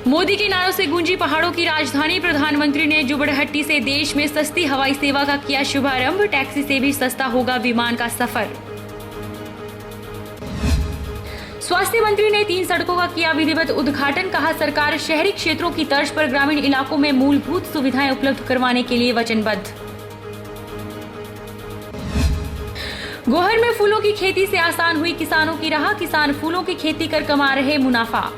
मोदी के नारों से गूंजी पहाड़ों की राजधानी। प्रधानमंत्री ने जुबड़हट्टी से देश में सस्ती हवाई सेवा का किया शुभारंभ। टैक्सी से भी सस्ता होगा विमान का सफर। स्वास्थ्य मंत्री ने 3 सड़कों का किया विधिवत उद्घाटन। कहा, सरकार शहरी क्षेत्रों की तर्ज पर ग्रामीण इलाकों में मूलभूत सुविधाएं उपलब्ध करवाने के लिए वचनबद्ध। गोहर में फूलों की खेती से आसान हुई किसानों की राह। किसान फूलों की खेती कर कमा रहे मुनाफा।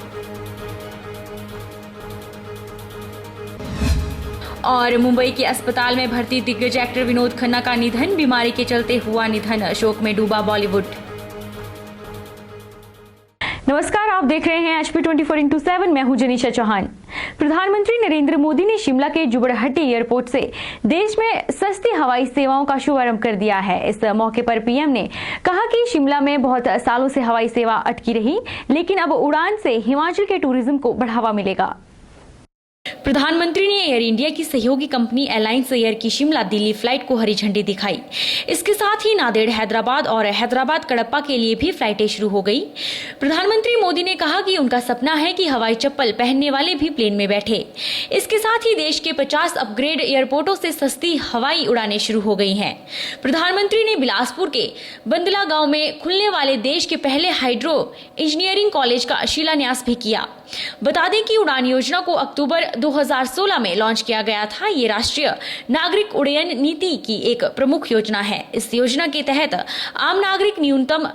और मुंबई के अस्पताल में भर्ती दिग्गज एक्टर विनोद खन्ना का निधन। बीमारी के चलते हुआ निधन। शोक में डूबा बॉलीवुड। नमस्कार, आप देख रहे हैं HP 24x7। मैं हूं जनीशा चौहान। प्रधानमंत्री नरेंद्र मोदी ने शिमला के जुबड़हट्टी एयरपोर्ट से देश में सस्ती हवाई सेवाओं का शुभारंभ कर दिया है। इस मौके पर पीएम ने कहा कि शिमला में बहुत सालों से हवाई सेवा अटकी रही, लेकिन अब उड़ान से हिमाचल के टूरिज्म को बढ़ावा मिलेगा। प्रधानमंत्री ने एयर इंडिया की सहयोगी कंपनी एलायंस एयर की शिमला दिल्ली फ्लाइट को हरी झंडी दिखाई। इसके साथ ही नांदेड़ हैदराबाद और हैदराबाद कडप्पा के लिए भी फ्लाइटें शुरू हो गई। प्रधानमंत्री मोदी ने कहा कि उनका सपना है कि हवाई चप्पल पहनने वाले भी प्लेन में बैठे। इसके साथ ही देश के 50 अपग्रेड एयरपोर्टों से सस्ती हवाई उड़ानें शुरू हो गई हैं। प्रधानमंत्री ने बिलासपुर के बंदला गांव में खुलने वाले देश के पहले हाइड्रो इंजीनियरिंग कॉलेज का शिलान्यास भी किया। बता दें कि उड़ान योजना को अक्टूबर 2016 में लॉन्च किया गया था। ये राष्ट्रीय नागरिक उड्डयन नीति की एक प्रमुख योजना है। इस योजना के तहत आम नागरिक न्यूनतम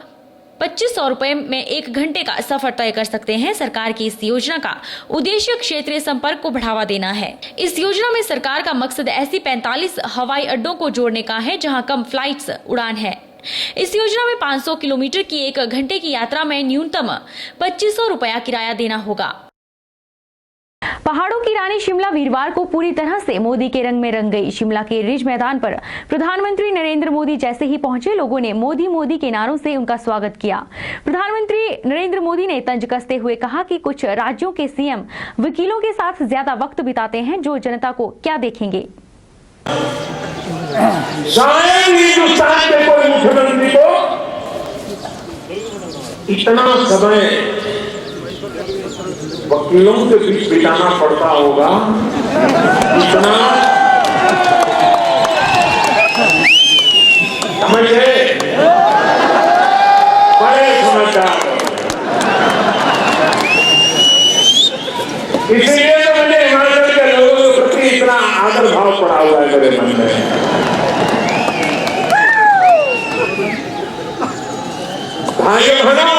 2500 रुपए में 1 घंटे का सफर तय कर सकते हैं। सरकार की इस योजना का उद्देश्य क्षेत्रीय संपर्क को बढ़ावा देना है। इस योजना में सरकार का मकसद ऐसी 45 हवाई अड्डों को जोड़ने का है जहां कम फ्लाइट्स उड़ान है। इस योजना में 500 किलोमीटर की 1 घंटे की यात्रा में न्यूनतम 2500 रुपया किराया देना होगा। पहाड़ों की रानी शिमला वीरवार को पूरी तरह से मोदी के रंग में रंग गई। शिमला के रिज मैदान पर प्रधानमंत्री नरेंद्र मोदी जैसे ही पहुंचे, लोगों ने मोदी मोदी के नारों से उनका स्वागत किया। प्रधानमंत्री नरेंद्र मोदी ने तंज कसते हुए कहा कि कुछ राज्यों के सीएम वकीलों के साथ ज्यादा वक्त बिताते हैं, जो जनता को क्या देखेंगे। शायद हिंदुस्तान के कोई मुख्यमंत्री को इतना समय वकीलों के बीच बिताना पड़ता होगा, इतना समझे बड़े समझदार। इसलिए तो मुझे हिमाचल के लोगों के प्रति इतना आदर भाव पड़ा हुआ है मेरे मन में। भाइयों बहनों,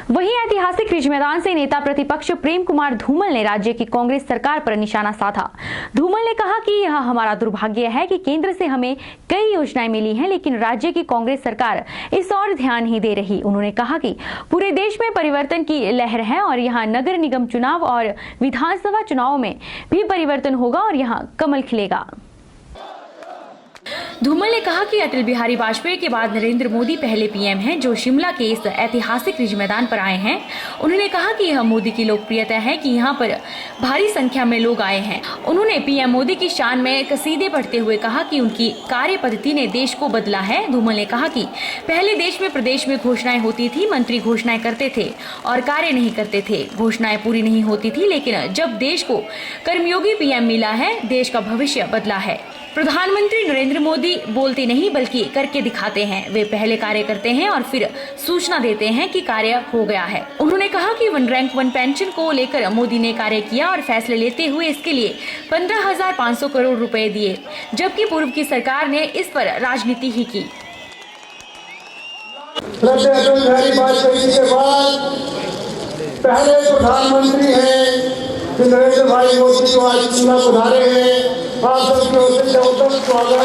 वहीं ऐतिहासिक रिज मैदान से नेता प्रतिपक्ष प्रेम कुमार धूमल ने राज्य की कांग्रेस सरकार पर निशाना साधा। धूमल ने कहा कि यह हमारा दुर्भाग्य है कि केंद्र से हमें कई योजनाएं मिली हैं, लेकिन राज्य की कांग्रेस सरकार इस और ध्यान नहीं दे रही। उन्होंने कहा कि पूरे देश में परिवर्तन की लहर है और यहाँ नगर निगम चुनाव और विधानसभा चुनाव में भी परिवर्तन होगा और यहाँ कमल खिलेगा। धूमल ने कहा कि अटल बिहारी वाजपेयी के बाद नरेंद्र मोदी पहले पीएम हैं जो शिमला के इस ऐतिहासिक रिज मैदान पर आए हैं। उन्होंने कहा कि यह मोदी की लोकप्रियता है कि यहाँ पर भारी संख्या में लोग आए हैं। उन्होंने पीएम मोदी की शान में कसीदे पढ़ते हुए कहा कि उनकी कार्य पद्धति ने देश को बदला है। धूमल ने कहा कि पहले देश में प्रदेश में घोषणाएं होती थी, मंत्री घोषणाएं करते थे और कार्य नहीं करते थे। घोषणाएं पूरी नहीं होती थी, लेकिन जब देश को कर्मयोगी पीएम मिला है, देश का भविष्य बदला है। प्रधानमंत्री नरेंद्र मोदी बोलते नहीं बल्कि करके दिखाते हैं। वे पहले कार्य करते हैं और फिर सूचना देते हैं कि कार्य हो गया है। उन्होंने कहा कि 1 रैंक 1 पेंशन को लेकर मोदी ने कार्य किया और फैसले लेते हुए इसके लिए 15,500 करोड़ रुपए दिए, जबकि पूर्व की सरकार ने इस पर राजनीति ही की। अटल बिहारी वाजपेयी के बाद पहले प्रधानमंत्री हैं नरेंद्र भाई मोदी को आज शिमला पधारे हैं। आप सबकी ओर से जबरदस्त स्वागत।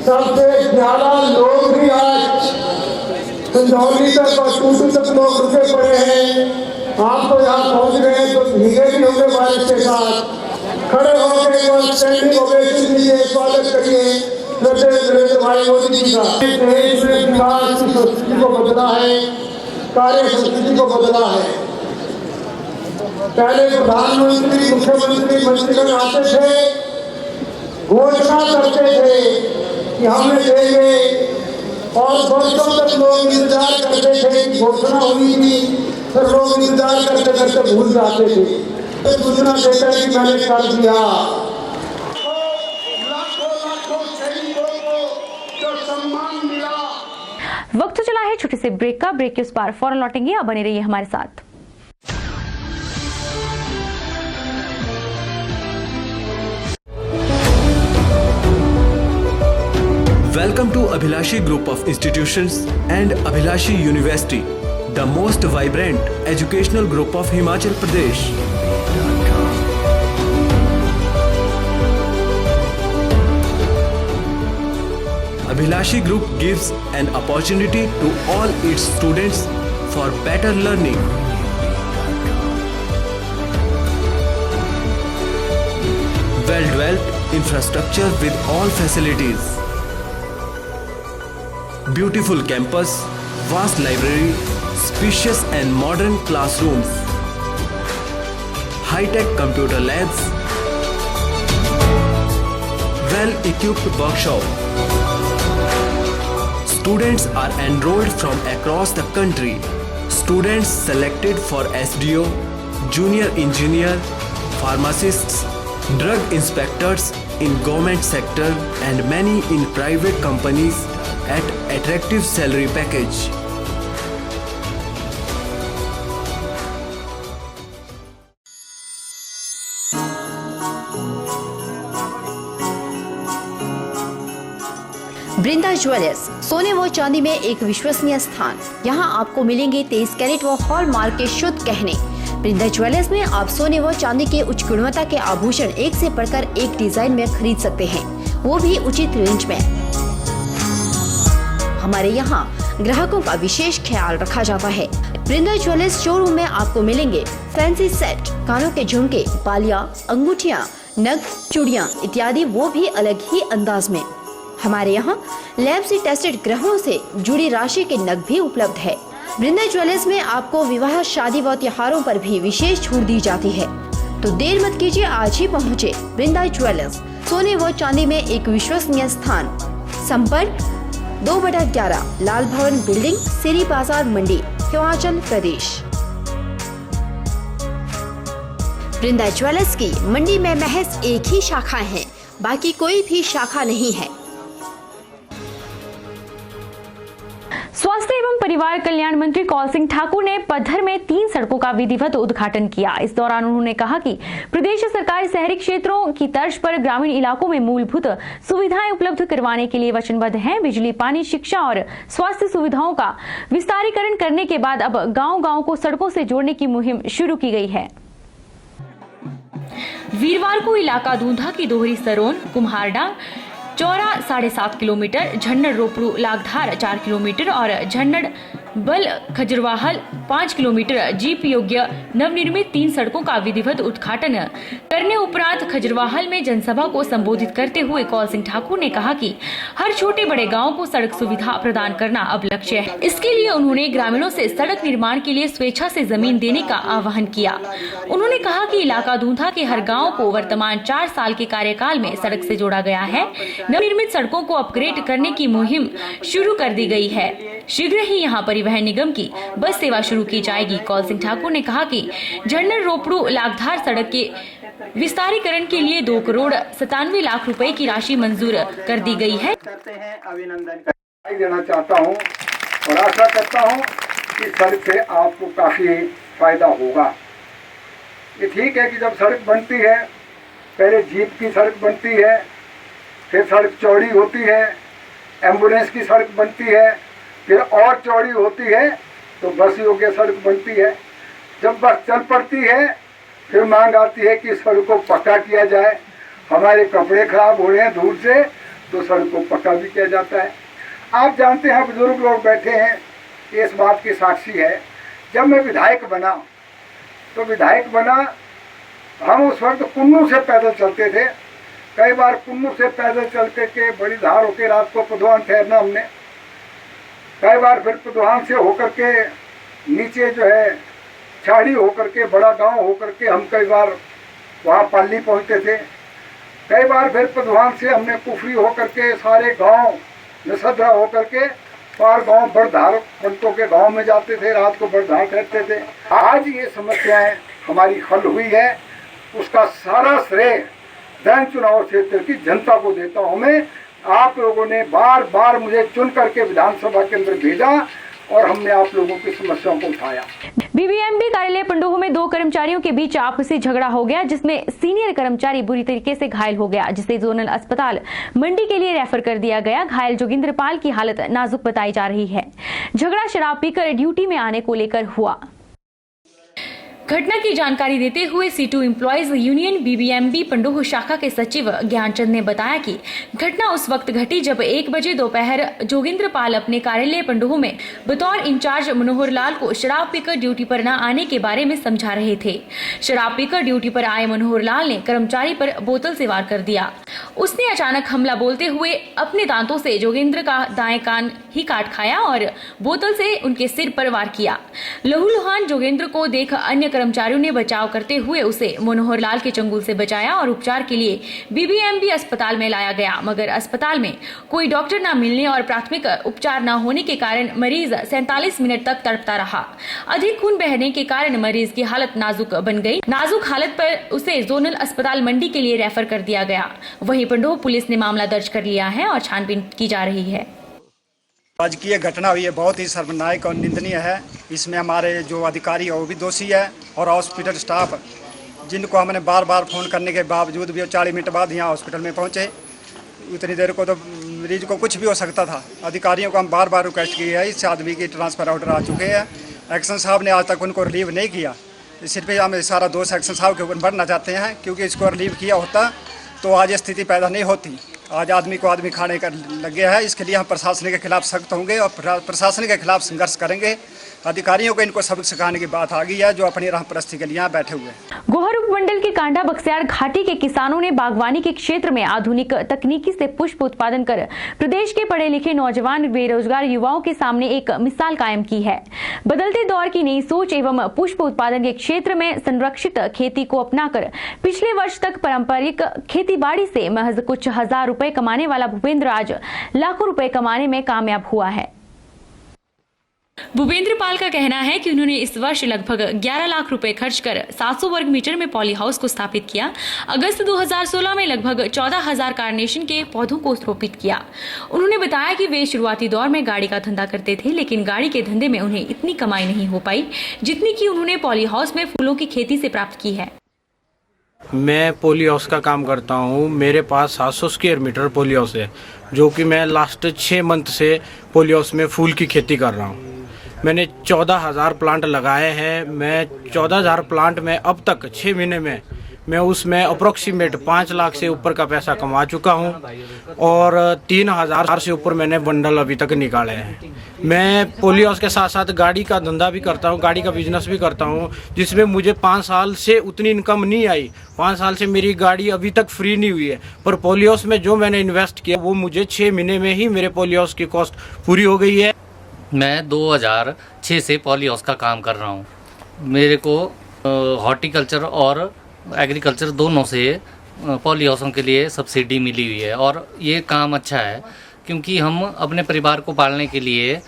सबसे ज्यादा लोग भी आज संजौली तक और टूटू तक लोग रुके पड़े हैं। आप तो यहाँ पहुँच गए तो भीगे भी होंगे बारिश के साथ। खड़े होकर स्टैंडिंग ओवेशन दीजिए, स्वागत करिए नरेंद्र भाई मोदी जी का। देश में विकास की संस्कृति को बदला है, कार्य संस्कृति को बदला है। पहले प्रधानमंत्री मुख्यमंत्री मंत्रीगण आते थे, घोषणा करते थे कि हमें देंगे, और वर्षों तक लोग इंतजार करते थे कि घोषणा हुई थी, फिर लोग इंतजार करते करते भूल जाते थे। तो सूचना देता है कि मैंने कर दिया। लाखों लाखों शहीदों को जो सम्मान मिला। वक्त चला है छोटे से ब्रेक का। ब्रेक के उस पार फौरन लौटेंगे, आप बने रहिए हमारे साथ। Welcome to Abhilashi Group of Institutions and Abhilashi University, the most vibrant educational group of Himachal Pradesh. Abhilashi Group gives an opportunity to all its students for better learning. Well-developed infrastructure with all facilities. Beautiful campus, vast library, spacious and modern classrooms, high-tech computer labs, well-equipped workshop. Students are enrolled from across the country. Students selected for SDO, junior engineer, pharmacists, drug inspectors in government sector and many in private companies at attractive salary package. Brinda jewellers, सोने व चांदी में एक विश्वसनीय स्थान। यहाँ आपको मिलेंगे 23 कैरेट व हॉलमार्क के शुद्ध गहने। बृंदा ज्वेलर्स में आप सोने व चांदी के उच्च गुणवत्ता के आभूषण एक से बढ़कर एक डिजाइन में खरीद सकते हैं, वो भी उचित रेंज में। हमारे यहाँ ग्राहकों का विशेष ख्याल रखा जाता है। बृंदा ज्वेलर्स शोरूम में आपको मिलेंगे फैंसी सेट, कानों के झुमके, बालियां, अंगूठियां, नग, चूड़ियां इत्यादि, वो भी अलग ही अंदाज में। हमारे यहाँ लैब से टेस्टेड ग्रहों से जुड़ी राशि के नग भी उपलब्ध है। बृंदा ज्वेलर्स में आपको विवाह, शादी व त्योहारों पर भी विशेष छूट दी जाती है। तो देर मत कीजिए, आज ही पहुँचे बृंदा ज्वेलर्स, सोने व चांदी में एक विश्वसनीय स्थान। संपर्क 2/11 लाल भवन बिल्डिंग, सिरी बाजार, मंडी, हिमाचल प्रदेश। बृंदा ज्वेलर्स की मंडी में महज एक ही शाखा है, बाकी कोई भी शाखा नहीं है। स्वास्थ्य एवं परिवार कल्याण मंत्री कौल सिंह ठाकुर ने पद्धर में 3 सड़कों का विधिवत उद्घाटन किया। इस दौरान उन्होंने कहा कि प्रदेश सरकार शहरी क्षेत्रों की तर्ज पर ग्रामीण इलाकों में मूलभूत सुविधाएं उपलब्ध करवाने के लिए वचनबद्ध है। बिजली, पानी, शिक्षा और स्वास्थ्य सुविधाओं का विस्तारीकरण करने के बाद अब गांव-गांव को सड़कों से जोड़ने की मुहिम शुरू की गई है। वीरवार को इलाका दूंधा की दोहरी सरोन, कुम्हारडांग चौरा 7.5 किलोमीटर, झन्नड़ रोपड़ू लागधार 4 किलोमीटर और झन्नड़ बल खजरवाहल 5 किलोमीटर जीप योग्य नवनिर्मित 3 सड़कों का विधिवत उद्घाटन करने उपरांत खजरवाहल में जनसभा को संबोधित करते हुए कौल सिंह ठाकुर ने कहा कि हर छोटे बड़े गांव को सड़क सुविधा प्रदान करना अब लक्ष्य है। इसके लिए उन्होंने ग्रामीणों से सड़क निर्माण के लिए स्वेच्छा से जमीन देने का आह्वान किया। उन्होंने कहा कि इलाका दूंधा के हर गाँव को वर्तमान 4 साल के कार्यकाल में सड़क से जोड़ा गया है। नवनिर्मित सड़कों को अपग्रेड करने की मुहिम शुरू कर दी गई है। शीघ्र ही यहाँ परिवहन निगम की बस सेवा शुरू की जाएगी। कौल सिंह ठाकुर ने कहा कि झन्नड़ रोपड़ू लागधार सड़क के विस्तारीकरण के लिए 2 करोड़ 97 लाख रुपए की राशि मंजूर कर दी गई है। अभिनंदन देना चाहता हूँ और आशा करता हूँ कि सड़क से आपको काफी फायदा होगा। ये ठीक है कि जब सड़क बनती है, पहले जीप की सड़क बनती है, फिर सड़क चौड़ी होती है, एम्बुलेंस की सड़क बनती है, फिर और चौड़ी होती है तो बस योग्य सड़क बनती है। जब बस चल पड़ती है फिर मांग आती है कि सड़क को पक्का किया जाए। हमारे कपड़े खराब हो रहे हैं धूल से, तो सड़क को पक्का भी किया जाता है। आप जानते हैं, बुजुर्ग लोग बैठे हैं, इस बात की साक्षी है। जब मैं विधायक बना तो विधायक बना, हम उस वक्त कुन्नू से पैदल चलते थे। कई बार कुन्नू से पैदल चल के बड़ी धार होकर रात को पुदवान ठहरना हमने। कई बार फिर पुदवान से होकर के नीचे जो है छाड़ी होकर के, बड़ा गांव होकर के हम कई बार वहाँ पाली पहुँचते थे। कई बार फिर पदवान से हमने कुफरी होकर के सारे गांव नसदरा होकर के पार गांव बड़धार पंतों के गांव में जाते थे, रात को बड़धार ठहरते थे। आज ये समस्याएं हमारी हल हुई है, उसका सारा श्रेय दैन चुनाव क्षेत्र की जनता को देता हूँ मैं। आप लोगों ने बार बार मुझे चुन करके विधानसभा के अंदर भेजा और हमने आप लोगों की समस्याओं को उठाया। बीबीएमबी कार्यालय पंडोह में 2 कर्मचारियों के बीच आपसी झगड़ा हो गया, जिसमें सीनियर कर्मचारी बुरी तरीके से घायल हो गया, जिसे जोनल अस्पताल मंडी के लिए रेफर कर दिया गया। घायल जोगिंद्र पाल की हालत नाजुक बताई जा रही है। झगड़ा शराब पीकर ड्यूटी में आने को लेकर हुआ। घटना की जानकारी देते हुए C2 employees union BBMB Pandoh शाखा के सचिव ज्ञानचंद ने बताया कि घटना उस वक्त घटी जब 1 बजे दोपहर जोगिंद्र पाल अपने कार्यालय पंडोह में बतौर इंचार्ज मनोहर लाल को शराब पीकर ड्यूटी पर न आने के बारे में समझा रहे थे। शराब पीकर ड्यूटी पर आए मनोहर लाल ने कर्मचारी पर बोतल से वार कर दिया। उसने अचानक हमला बोलते हुए अपने दांतों से जोगिंद्र का दाएं कान ही काट खाया और बोतल से उनके सिर पर वार किया। लहूलुहान जोगिंद्र को देख अन्य कर्मचारियों ने बचाव करते हुए उसे मनोहर लाल के चंगुल से बचाया और उपचार के लिए बीबीएमबी अस्पताल में लाया गया, मगर अस्पताल में कोई डॉक्टर न मिलने और प्राथमिक उपचार न होने के कारण मरीज 47 मिनट तक तड़पता रहा। अधिक खून बहने के कारण मरीज की हालत नाजुक बन गई। नाजुक हालत पर उसे जोनल अस्पताल मंडी के लिए रेफर कर दिया गया। वहीं पंडोह पुलिस ने मामला दर्ज कर लिया है और छानबीन की जा रही है। आज की ये घटना हुई है बहुत ही शर्मनाक और निंदनीय है। इसमें हमारे जो अधिकारी है वो भी दोषी है और हॉस्पिटल स्टाफ, जिनको हमने बार बार फ़ोन करने के बावजूद भी 40 मिनट बाद यहाँ हॉस्पिटल में पहुँचे। उतनी देर को तो मरीज को कुछ भी हो सकता था। अधिकारियों को हम बार बार रिक्वेस्ट की है। इस आदमी की ट्रांसफ़र ऑर्डर आ चुके हैं। एक्शन साहब ने आज तक उनको रिलीव नहीं किया। सिर्फ हम सारा दोष एक्शन साहब के ऊपर बढ़ना चाहते हैं, क्योंकि इसको रिलीव किया होता तो आज ये स्थिति पैदा नहीं होती। आज आदमी को आदमी खाने का लग गया है। इसके लिए हम प्रशासन के खिलाफ सख्त होंगे और प्रशासन के खिलाफ संघर्ष करेंगे। अधिकारियों को इनको सबक सिखाने की बात आ गई है, जो अपनी राह परस्ती के लिए यहाँ बैठे हुए हैं। गोहर उपमंडल के कांडा बख्तियार घाटी के किसानों ने बागवानी के क्षेत्र में आधुनिक तकनीकी से पुष्प उत्पादन कर प्रदेश के पढ़े लिखे नौजवान बेरोजगार युवाओं के सामने एक मिसाल कायम की है। बदलते दौर की नई सोच एवं पुष्प उत्पादन के क्षेत्र में संरक्षित खेती को अपनाकर पिछले वर्ष तक पारंपरिक खेती बाड़ी से महज कुछ हजार रुपए कमाने वाला भूपेंद्र आज लाखों रुपए कमाने में कामयाब हुआ है। भूपेंद्र पाल का कहना है कि उन्होंने इस वर्ष लगभग 11 लाख रुपए खर्च कर 700 वर्ग मीटर में पॉली हाउस को स्थापित किया। अगस्त 2016 में लगभग 14,000 कार्नेशन के पौधों को रोपित किया। उन्होंने बताया कि वे शुरुआती दौर में गाड़ी का धंधा करते थे, लेकिन गाड़ी के धंधे में उन्हें इतनी कमाई नहीं हो पाई जितनी कि उन्होंने पॉली हाउस में फूलों की खेती से प्राप्त की है। मैं पॉली हाउस का काम करता हूँ। मेरे पास 700 स्क्वायर मीटर पॉली हाउस है, जो कि मैं लास्ट 6 मंथ से पॉली हाउस में फूल की खेती कर रहा हूँ। मैंने 14,000 प्लांट लगाए हैं। मैं 14,000 प्लांट में अब तक 6 महीने में मैं उसमें अप्रोक्सीमेट 5 लाख से ऊपर का पैसा कमा चुका हूँ और 3,000 से ऊपर मैंने बंडल अभी तक निकाले हैं। मैं पॉली हाउस के साथ साथ गाड़ी का धंधा भी करता हूँ, गाड़ी का बिजनेस भी करता हूँ, जिसमें मुझे 5 साल से उतनी इनकम नहीं आई। 5 साल से मेरी गाड़ी अभी तक फ्री नहीं हुई है, पर पॉली हाउस में जो मैंने इन्वेस्ट किया वो मुझे 6 महीने में ही मेरे पॉली हाउस की कॉस्ट पूरी हो गई है। मैं 2006 से पॉली हाउस का काम कर रहा हूँ। मेरे को हॉर्टिकल्चर और एग्रीकल्चर दोनों से पॉली हाउसों के लिए सब्सिडी मिली हुई है और ये काम अच्छा है, क्योंकि हम अपने परिवार को पालने के लिए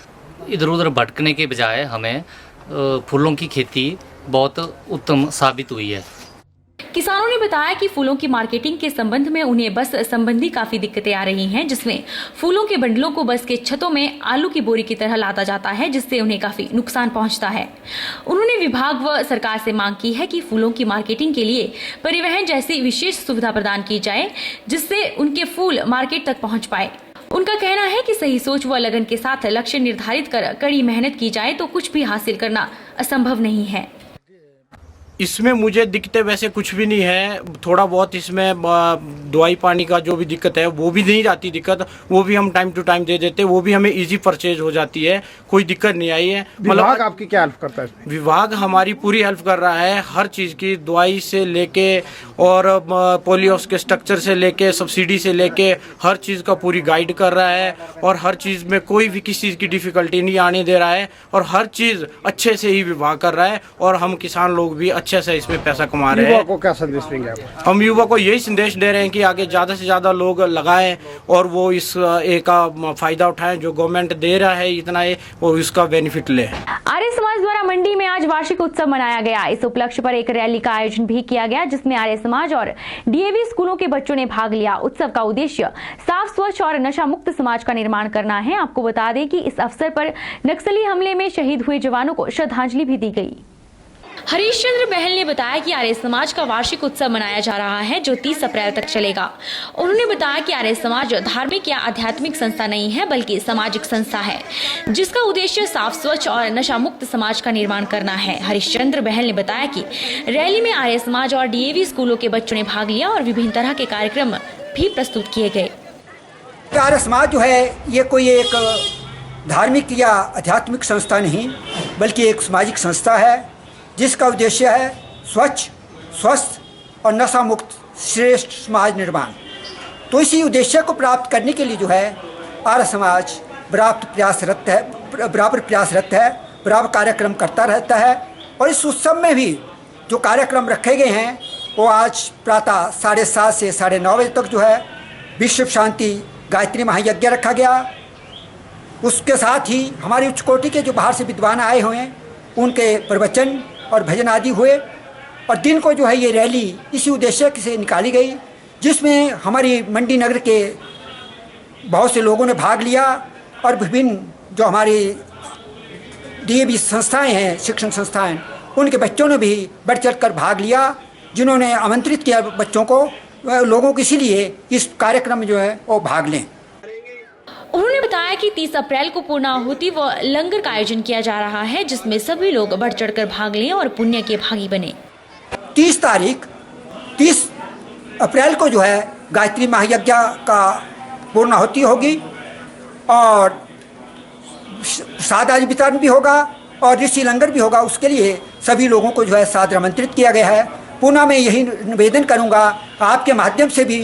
इधर उधर भटकने के बजाय हमें फूलों की खेती बहुत उत्तम साबित हुई है। किसानों ने बताया कि फूलों की मार्केटिंग के संबंध में उन्हें बस संबंधी काफी दिक्कतें आ रही हैं, जिसमें फूलों के बंडलों को बस के छतों में आलू की बोरी की तरह लादा जाता है, जिससे उन्हें काफी नुकसान पहुंचता है। उन्होंने विभाग व सरकार से मांग की है कि फूलों की मार्केटिंग के लिए परिवहन जैसी विशेष सुविधा प्रदान की जाए, जिससे उनके फूल मार्केट तक पहुँच पाए। उनका कहना है कि सही सोच व लगन के साथ लक्ष्य निर्धारित कर कड़ी मेहनत की जाए तो कुछ भी हासिल करना असंभव नहीं है। इसमें मुझे दिक्कतें वैसे कुछ भी नहीं है। थोड़ा बहुत इसमें दवाई पानी का जो भी दिक्कत है वो भी नहीं जाती दिक्कत, वो भी हम टाइम टू टाइम दे देते, वो भी हमें इजी परचेज हो जाती है, कोई दिक्कत नहीं आई है। विभाग आपकी क्या हेल्प करता है? विभाग हमारी पूरी हेल्प कर रहा है, हर चीज़ की, दवाई से लेके और पोलियोस के स्ट्रक्चर से लेके सब्सिडी से लेके हर चीज़ का पूरी गाइड कर रहा है, और हर चीज़ में कोई भी किसी चीज़ की डिफ़िकल्टी नहीं आने दे रहा है, और हर चीज़ अच्छे से ही विभाग कर रहा है, और हम किसान लोग भी अच्छे से इसमें पैसा कमा रहे हैं। युवा को क्या संदेश देंगे आप? हम युवा को यही संदेश दे रहे हैं कि आगे ज़्यादा से ज़्यादा लोग लगाएं और वो इस एक का फ़ायदा उठाएं, जो गवर्नमेंट दे रहा है इतना है वो इसका बेनिफिट लें। आर्य समाज द्वारा मंडी में आज वार्षिक उत्सव मनाया गया। इस उपलक्ष्य पर एक रैली का आयोजन भी किया गया, जिसमें आर्य समाज और डीएवी स्कूलों के बच्चों ने भाग लिया। उत्सव का उद्देश्य साफ, स्वच्छ और नशा मुक्त समाज का निर्माण करना है। आपको बता दें कि इस अवसर पर नक्सली हमले में शहीद हुए जवानों को श्रद्धांजलि भी दी गई। हरीशचंद्र बहल ने बताया कि आर्य समाज का वार्षिक उत्सव मनाया जा रहा है, जो 30 अप्रैल तक चलेगा। उन्होंने बताया कि आर्य समाज धार्मिक या आध्यात्मिक संस्था नहीं है, बल्कि सामाजिक संस्था है, जिसका उद्देश्य साफ, स्वच्छ और नशा मुक्त समाज का निर्माण करना है। हरीशचंद्र बहल ने बताया कि रैली में आर्य समाज और डीएवी स्कूलों के बच्चों ने भाग लिया और विभिन्न तरह के कार्यक्रम भी प्रस्तुत किए गए। आर्य समाज जो है ये कोई एक धार्मिक या आध्यात्मिक संस्था नहीं, बल्कि एक सामाजिक संस्था है, जिसका उद्देश्य है स्वच्छ, स्वस्थ और नशा मुक्त श्रेष्ठ समाज निर्माण। तो इसी उद्देश्य को प्राप्त करने के लिए जो है आर्य समाज बराबर प्रयासरत है, बराबर कार्यक्रम करता रहता है। और इस उत्सव में भी जो कार्यक्रम रखे गए हैं वो आज प्रातः 7:30 से 9:30 बजे तक जो है विश्व शांति गायत्री महायज्ञ रखा गया। उसके साथ ही हमारी उच्च कोटि के जो बाहर से विद्वान आए हुए हैं उनके प्रवचन और भजन आदि हुए, और दिन को जो है ये रैली इसी उद्देश्य से निकाली गई, जिसमें हमारी मंडी नगर के बहुत से लोगों ने भाग लिया, और विभिन्न जो हमारी डीएवी संस्थाएं हैं, शिक्षण संस्थाएं, उनके बच्चों ने भी बढ़ चढ़ कर भाग लिया, जिन्होंने आमंत्रित किया बच्चों को, लोगों को, इसीलिए इस कार्यक्रम में जो है वो भाग लें। उन्होंने बताया कि 30 अप्रैल को पूर्णाहुति व लंगर का आयोजन किया जा रहा है, जिसमें सभी लोग बढ़ चढ़कर भाग लें और पुण्य के भागी बने। 30 अप्रैल को जो है गायत्री महायज्ञ का पूर्णाहुति होगी, और सादा वितरण भी होगा और ऋषि लंगर भी होगा। उसके लिए सभी लोगों को जो है सादर आमंत्रित किया गया है। पुनः मैं यही निवेदन करूंगा आपके माध्यम से भी,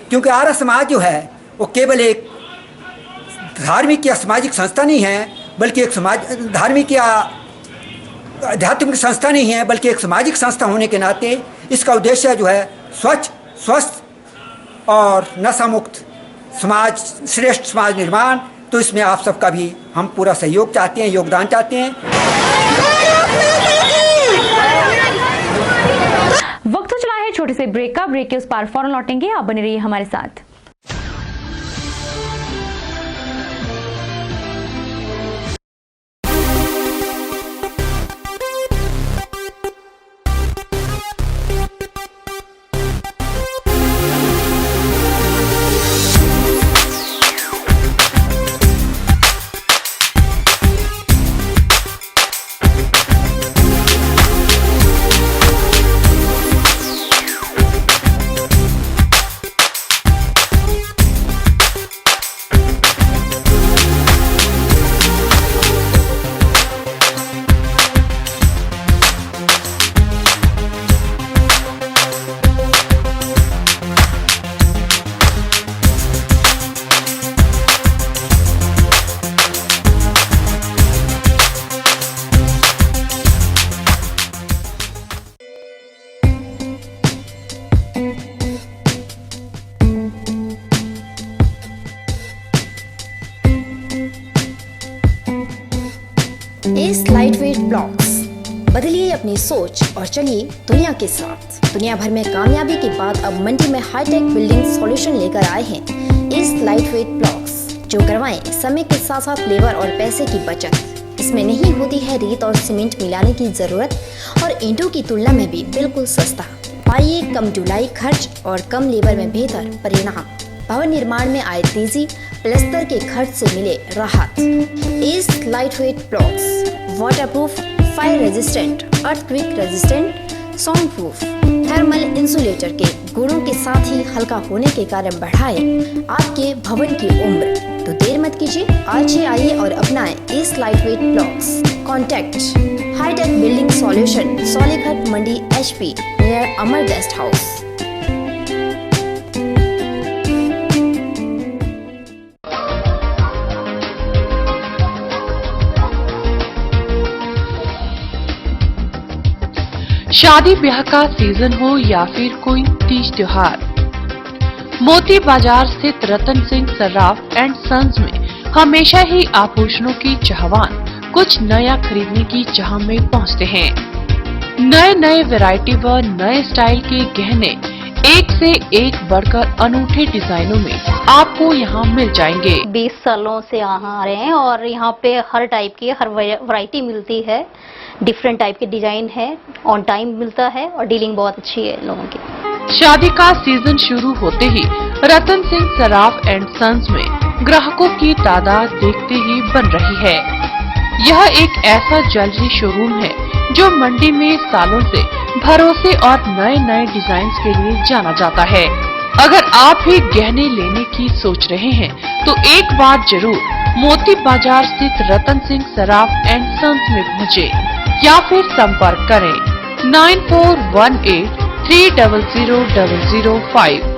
क्योंकि आर्य समाज जो है वो केवल एक धार्मिक या सामाजिक संस्था नहीं है, बल्कि एक धार्मिक या आध्यात्मिक संस्था नहीं है, बल्कि एक सामाजिक संस्था होने के नाते इसका उद्देश्य जो है स्वच्छ, स्वस्थ और नशा मुक्त समाज, श्रेष्ठ समाज निर्माण। तो इसमें आप सबका भी हम पूरा सहयोग चाहते हैं, योगदान चाहते हैं। वक्त तो चला है छोटे से ब्रेक का। ब्रेक के उस पार फौरन लौटेंगे, आप बने रहिए हमारे साथ। एस लाइटवेट ब्लॉक्स, बदलिए अपनी सोच और चलिए दुनिया के साथ। दुनिया भर में कामयाबी के बाद अब मंडी में हाईटेक बिल्डिंग सॉल्यूशन लेकर आए हैं एस लाइटवेट ब्लॉक्स, जो करवाएं समय के साथ साथ लेबर और पैसे की बचत। इसमें नहीं होती है रेत और सीमेंट मिलाने की जरूरत और ईंटों की तुलना में भी बिल्कुल सस्ता। पाइए कम ढुलाई खर्च और कम लेबर में बेहतर परिणाम। भवन निर्माण में आए तेजी, प्लस्तर के खर्च से मिले राहत। S lightweight blocks, waterproof, fire resistant, earthquake resistant, sound proof, thermal insulator के गुणों के साथ ही हल्का होने के कारण बढ़ाए आपके भवन की उम्र। तो देर मत कीजिए, आज ही आइए और अपनाएं इस lightweight blocks. Contact hitech building solution, Saulighat Mandi HP, near Amar guest house. शादी ब्याह का सीजन हो या फिर कोई तीज त्योहार, मोती बाजार स्थित रतन सिंह सर्राफ एंड सन्स में हमेशा ही आभूषणों की चाहवान कुछ नया खरीदने की चाह में पहुंचते हैं। नए नए वैरायटी व नए स्टाइल के गहने एक से एक बढ़कर अनूठे डिजाइनों में आपको यहाँ मिल जाएंगे। 20 सालों से यहाँ आ रहे हैं और यहाँ पे हर टाइप की हर वैरायटी मिलती है, डिफरेंट टाइप के डिजाइन है, ऑन टाइम मिलता है और डीलिंग बहुत अच्छी है लोगों की। शादी का सीजन शुरू होते ही रतन सिंह सर्राफ एंड सन्स में ग्राहकों की तादाद देखते ही बन रही है। यह एक ऐसा ज्वेलरी शोरूम है जो मंडी में सालों से भरोसे और नए नए डिजाइन के लिए जाना जाता है। अगर आप भी गहने लेने की सोच रहे हैं तो एक बार जरूर मोती बाजार स्थित रतन सिंह सर्राफ एंड सन्स में पहुँचे या फिर संपर्क करें 9418300005।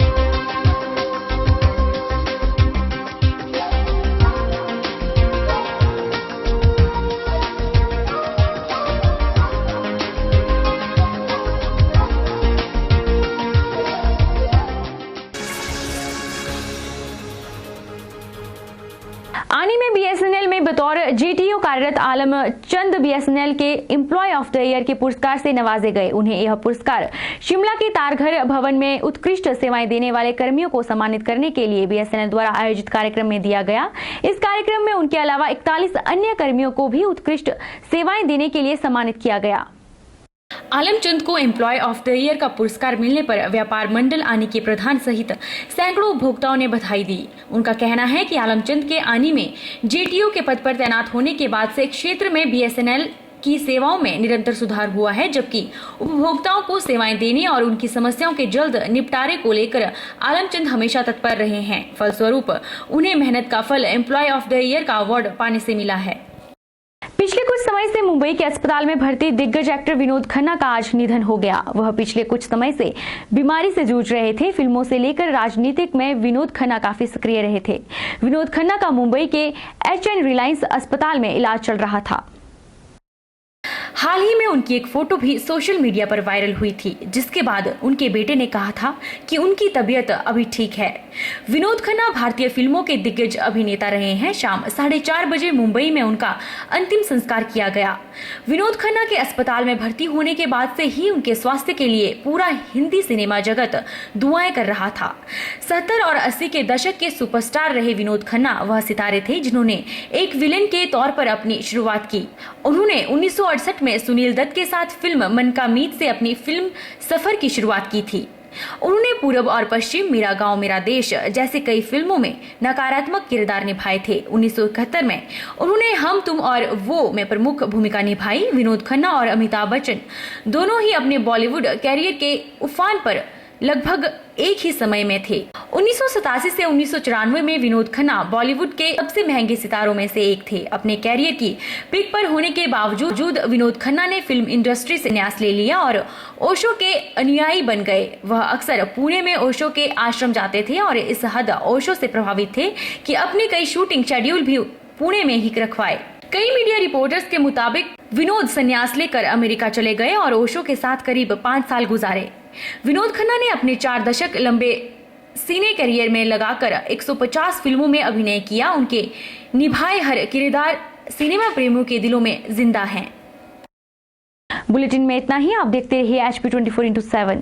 आनी में BSNL में बतौर GTO कार्यरत आलम चंद BSNL के एम्प्लॉय ऑफ द ईयर के पुरस्कार से नवाजे गए। उन्हें यह पुरस्कार शिमला के तारघर भवन में उत्कृष्ट सेवाएं देने वाले कर्मियों को सम्मानित करने के लिए BSNL द्वारा आयोजित कार्यक्रम में दिया गया। इस कार्यक्रम में उनके अलावा 41 अन्य कर्मियों को भी उत्कृष्ट सेवाएं देने के लिए सम्मानित किया गया। आलमचंद को एम्प्लॉय ऑफ द ईयर का पुरस्कार मिलने पर व्यापार मंडल आनी के प्रधान सहित सैकड़ों उपभोक्ताओं ने बधाई दी। उनका कहना है कि आलमचंद के आनी में GTO के पद पर तैनात होने के बाद से क्षेत्र में BSNL की सेवाओं में निरंतर सुधार हुआ है, जबकि उपभोक्ताओं को सेवाएं देने और उनकी समस्याओं के जल्द निपटारे को लेकर आलमचंद हमेशा तत्पर रहे हैं। फलस्वरूप उन्हें मेहनत का फल एम्प्लॉय ऑफ द ईयर का अवार्ड पाने से मिला है। पिछले कुछ समय से मुंबई के अस्पताल में भर्ती दिग्गज एक्टर विनोद खन्ना का आज निधन हो गया। वह पिछले कुछ समय से बीमारी से जूझ रहे थे। फिल्मों से लेकर राजनीतिक में विनोद खन्ना काफी सक्रिय रहे थे। विनोद खन्ना का मुंबई के HN रिलायंस अस्पताल में इलाज चल रहा था। हाल ही में उनकी एक फोटो भी सोशल मीडिया पर वायरल हुई थी, जिसके बाद उनके बेटे ने कहा था कि उनकी तबीयत अभी ठीक है। विनोद खन्ना भारतीय फिल्मों के दिग्गज अभिनेता रहे हैं। शाम 4:30 बजे मुंबई में उनका अंतिम संस्कार किया गया। विनोद खन्ना के अस्पताल में भर्ती होने के बाद से ही उनके स्वास्थ्य के लिए पूरा हिंदी सिनेमा जगत दुआएं कर रहा था। 70 और 80 के दशक के सुपरस्टार रहे विनोद खन्ना वह सितारे थे जिन्होंने एक विलेन के तौर पर अपनी शुरुआत की। उन्होंने 1968 में सुनील दत्त के साथ फिल्म मन का मीत से अपनी फिल्म सफर की शुरुआत की थी। उन्होंने पूरब और पश्चिम, मेरा गांव मेरा देश जैसे कई फिल्मों में नकारात्मक किरदार निभाए थे। 1971 में उन्होंने हम तुम और वो में प्रमुख भूमिका निभाई। विनोद खन्ना और अमिताभ बच्चन दोनों ही अपने बॉलीवुड कैरियर के उफान पर लगभग एक ही समय में थे। 1987 से 1994 में विनोद खन्ना बॉलीवुड के सबसे महंगे सितारों में से एक थे। अपने कैरियर की पीक पर होने के बावजूद विनोद खन्ना ने फिल्म इंडस्ट्री से न्यास ले लिया और ओशो के अनुयायी बन गए। वह अक्सर पुणे में ओशो के आश्रम जाते थे और इस हद ओशो से प्रभावित थे कि अपनी कई शूटिंग शेड्यूल भी पुणे में ही रखवाए। कई मीडिया रिपोर्टर्स के मुताबिक विनोद संन्यास लेकर अमेरिका चले गए और ओशो के साथ करीब 5 साल गुजारे। विनोद खन्ना ने अपने 4 दशक लंबे सिने करियर में लगाकर 150 फिल्मों में अभिनय किया। उनके निभाए हर किरदार सिनेमा प्रेमियों के दिलों में जिंदा हैं। बुलेटिन में इतना ही। आप देखते रहिए HP 24/7।